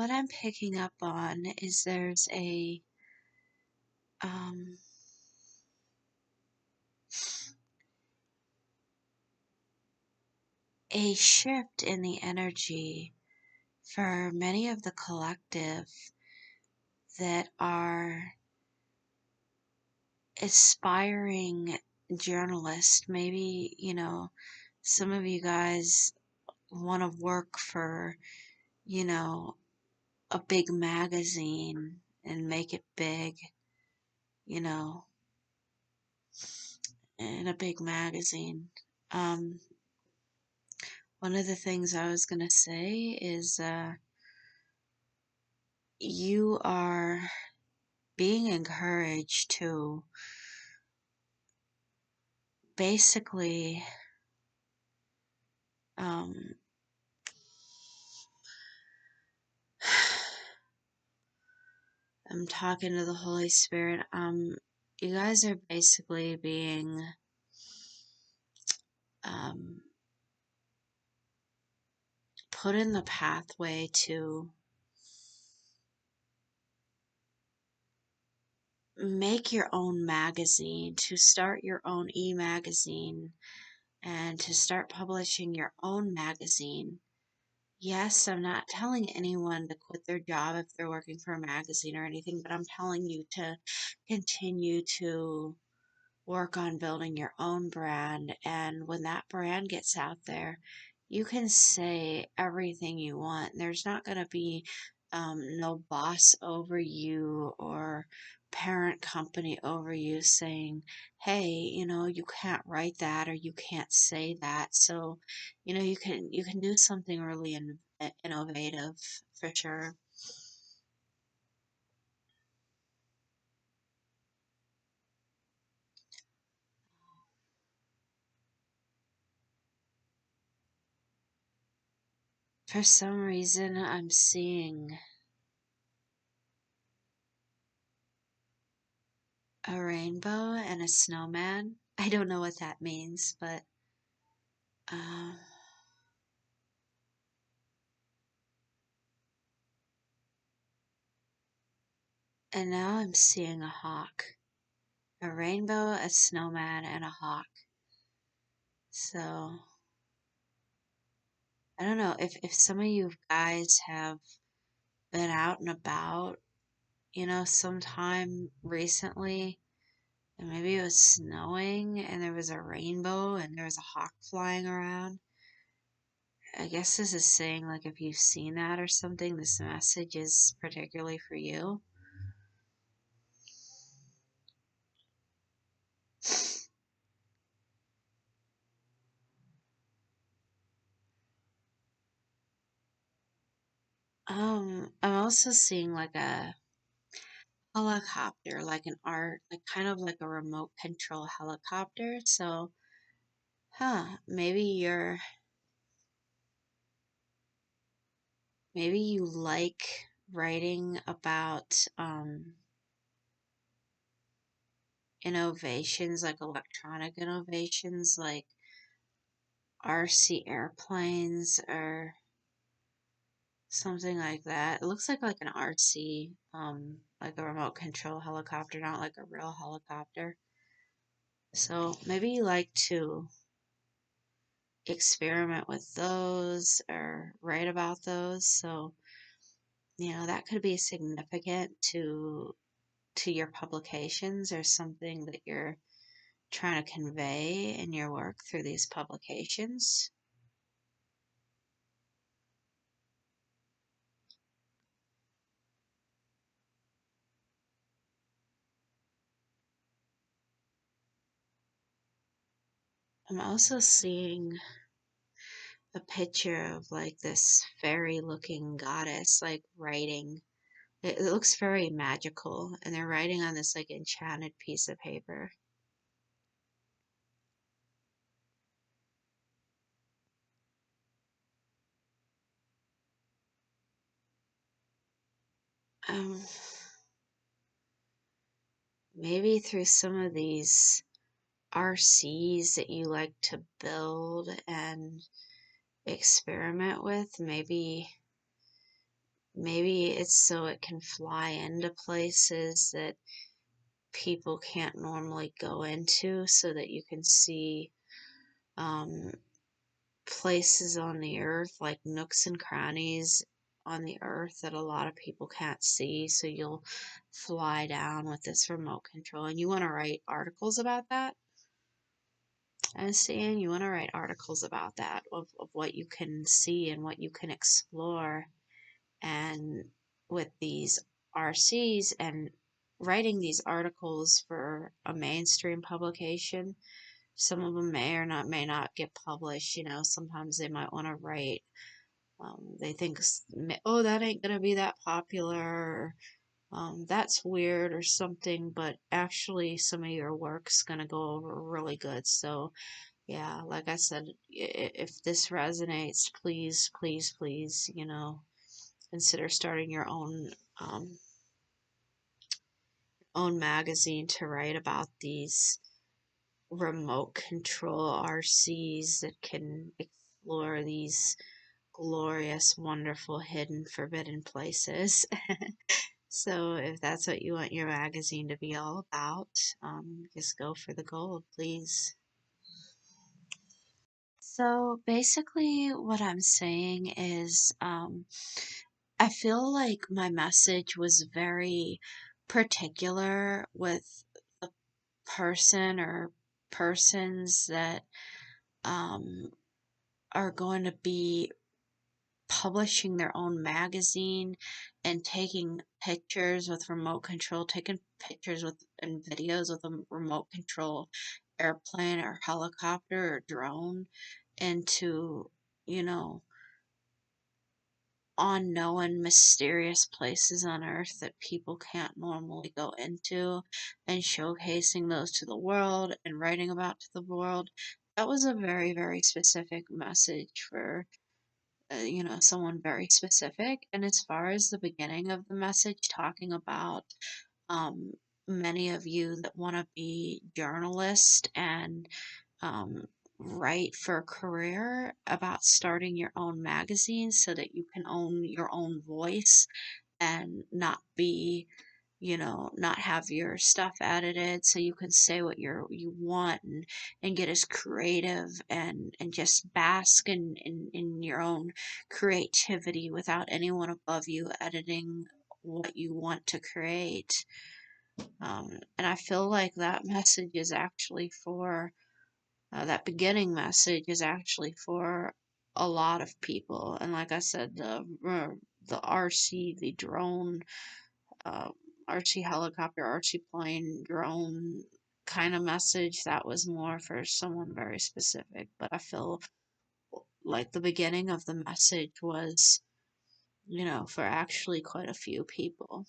what I'm picking up on is there's um, a shift in the energy for many of the collective that are aspiring journalists. Maybe, some of you guys want to work for, you know, a big magazine and make it big, you know, in a big magazine. Um, One of the things I was going to say is you are being encouraged to basically um, I'm talking to the Holy Spirit. You guys are basically being um, put in the pathway to make your own magazine, to start your own e-magazine, and to start publishing your own magazine. Yes, I'm not telling anyone to quit their job if they're working for a magazine or anything, but I'm telling you to continue to work on building your own brand. And when that brand gets out there, you can say everything you want. There's not going to be no boss over you or parent company over you saying, hey, you can't write that or you can't say that. So, you can do something really innovative for sure. For some reason, I'm seeing a rainbow and a snowman. I don't know what that means, but um, and now I'm seeing a hawk. A rainbow, a snowman, and a hawk. So I don't know if some of you guys have been out and about, sometime recently, and maybe it was snowing and there was a rainbow and there was a hawk flying around. I guess this is saying, like, if you've seen that or something, this message is particularly for you. I'm also seeing like a helicopter, like an art, like kind of like a remote control helicopter. So, maybe you like writing about innovations, like electronic innovations, like RC airplanes or something like that. It looks like an RC, like a remote control helicopter, not like a real helicopter. So maybe you like to experiment with those or write about those. So, that could be significant to your publications or something that you're trying to convey in your work through these publications. I'm also seeing a picture of like this fairy looking goddess like writing. It looks very magical, and they're writing on this like enchanted piece of paper. Um, Maybe through some of these RCs that you like to build and experiment with, Maybe it's so it can fly into places that people can't normally go into, so that you can see um, places on the earth, like nooks and crannies on the earth that a lot of people can't see. So you'll fly down with this remote control, and you want to write articles about that. I'm saying you want to write articles about that, of what you can see and what you can explore. And with these RCs and writing these articles for a mainstream publication, some of them may not get published. Sometimes they might want to write, they think, oh, that ain't gonna be that popular, or that's weird or something, but actually some of your work's gonna go over really good. So yeah, like I said, if this resonates, please, please, please, consider starting your own magazine to write about these remote control RCs that can explore these glorious, wonderful, hidden, forbidden places. So if that's what you want your magazine to be all about, just go for the gold, please. So basically, what I'm saying is, I feel like my message was very particular with the person or persons that um, are going to be publishing their own magazine and taking pictures with remote control, taking pictures with and videos with a remote control airplane or helicopter or drone into, you know, unknown, mysterious places on Earth that people can't normally go into, and showcasing those to the world and writing about to the world. That was a very, very specific message for, someone very specific. And as far as the beginning of the message, talking about um, many of you that want to be journalists and um, write for a career, about starting your own magazine so that you can own your own voice and not be, not have your stuff edited, so you can say what you want, and get as creative and just bask in your own creativity without anyone above you editing what you want to create. And I feel like that message is actually for that beginning message is actually for a lot of people. And like I said, the RC, the drone, uh, RC helicopter, RC plane, drone kind of message, that was more for someone very specific. But I feel like the beginning of the message was, for actually quite a few people.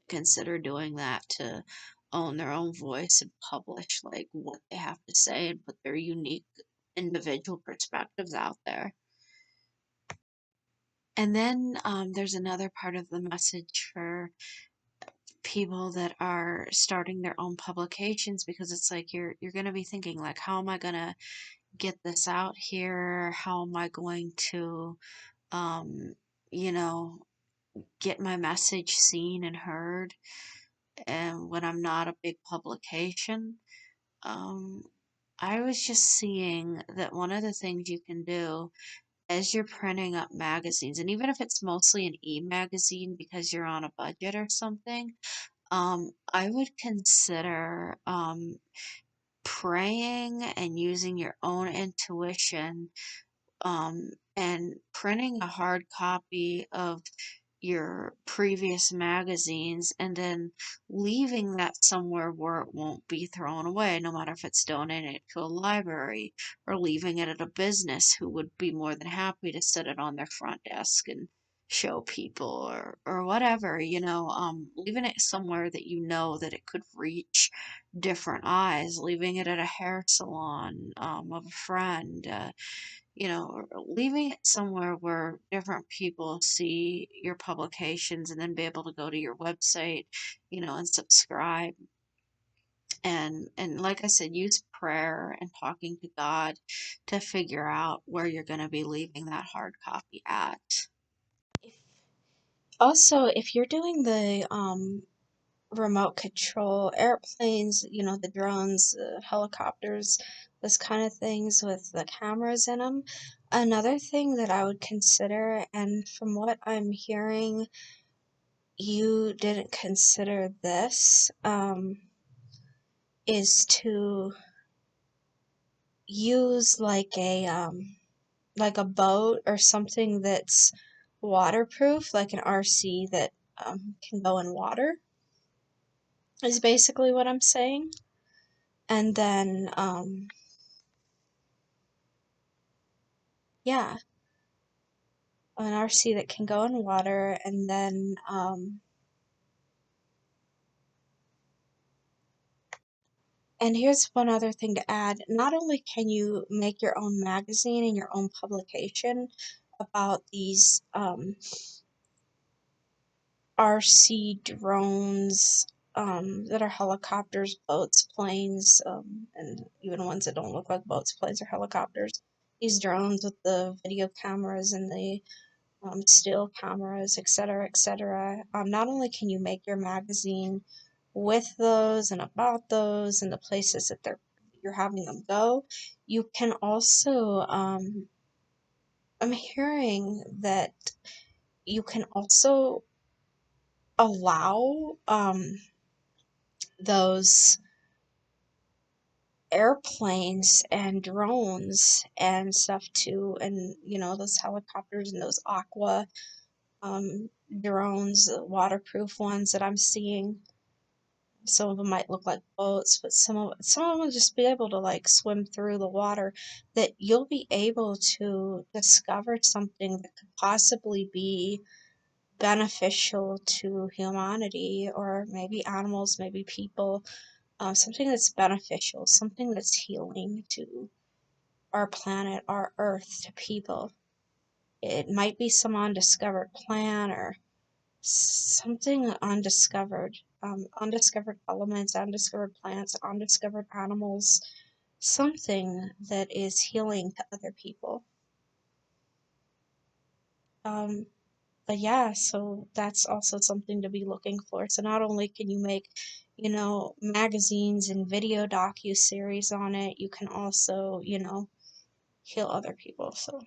Consider doing that to own their own voice and publish like what they have to say and put their unique individual perspectives out there. And then there's another part of the message for people that are starting their own publications, because it's like you're going to be thinking like, how am I going to get this out here? How am I going to um, you know get my message seen and heard, and when I'm not a big publication? Um, I was just seeing that one of the things you can do as you're printing up magazines, and even if it's mostly an e-magazine because you're on a budget or something, I would consider praying and using your own intuition, and printing a hard copy of your previous magazines, and then leaving that somewhere where it won't be thrown away, no matter if it's donated to a library or leaving it at a business who would be more than happy to sit it on their front desk and show people, or whatever, leaving it somewhere that you know that it could reach different eyes, leaving it at a hair salon of a friend, or leaving it somewhere where different people see your publications and then be able to go to your website, and subscribe. And like I said, use prayer and talking to God to figure out where you're going to be leaving that hard copy at. Also, if you're doing the remote control airplanes, the drones, helicopters, those kind of things with the cameras in them, another thing that I would consider, and from what I'm hearing, you didn't consider this, is to use like a boat or something that's waterproof, like an RC that can go in water, is basically what I'm saying. And then, yeah, an RC that can go in water, and then, and here's one other thing to add. Not only can you make your own magazine and your own publication about these RC drones that are helicopters, boats, planes, and even ones that don't look like boats, planes, or helicopters. These drones with the video cameras and the still cameras, etc., etc. Not only can you make your magazine with those and about those and the places that you're having them go, you can also, I'm hearing that you can also allow those airplanes and drones and stuff too, and those helicopters and those aqua drones, the waterproof ones that I'm seeing. Some of them might look like boats, but some of them will just be able to like swim through the water. That you'll be able to discover something that could possibly be beneficial to humanity, or maybe animals, maybe people. Something that's beneficial, something that's healing to our planet, our Earth, to people. It might be some undiscovered plant or something undiscovered, undiscovered elements, undiscovered plants, undiscovered animals, something that is healing to other people. Um, but yeah, so that's also something to be looking for. So not only can you make, magazines and video docu-series on it, you can also, heal other people. So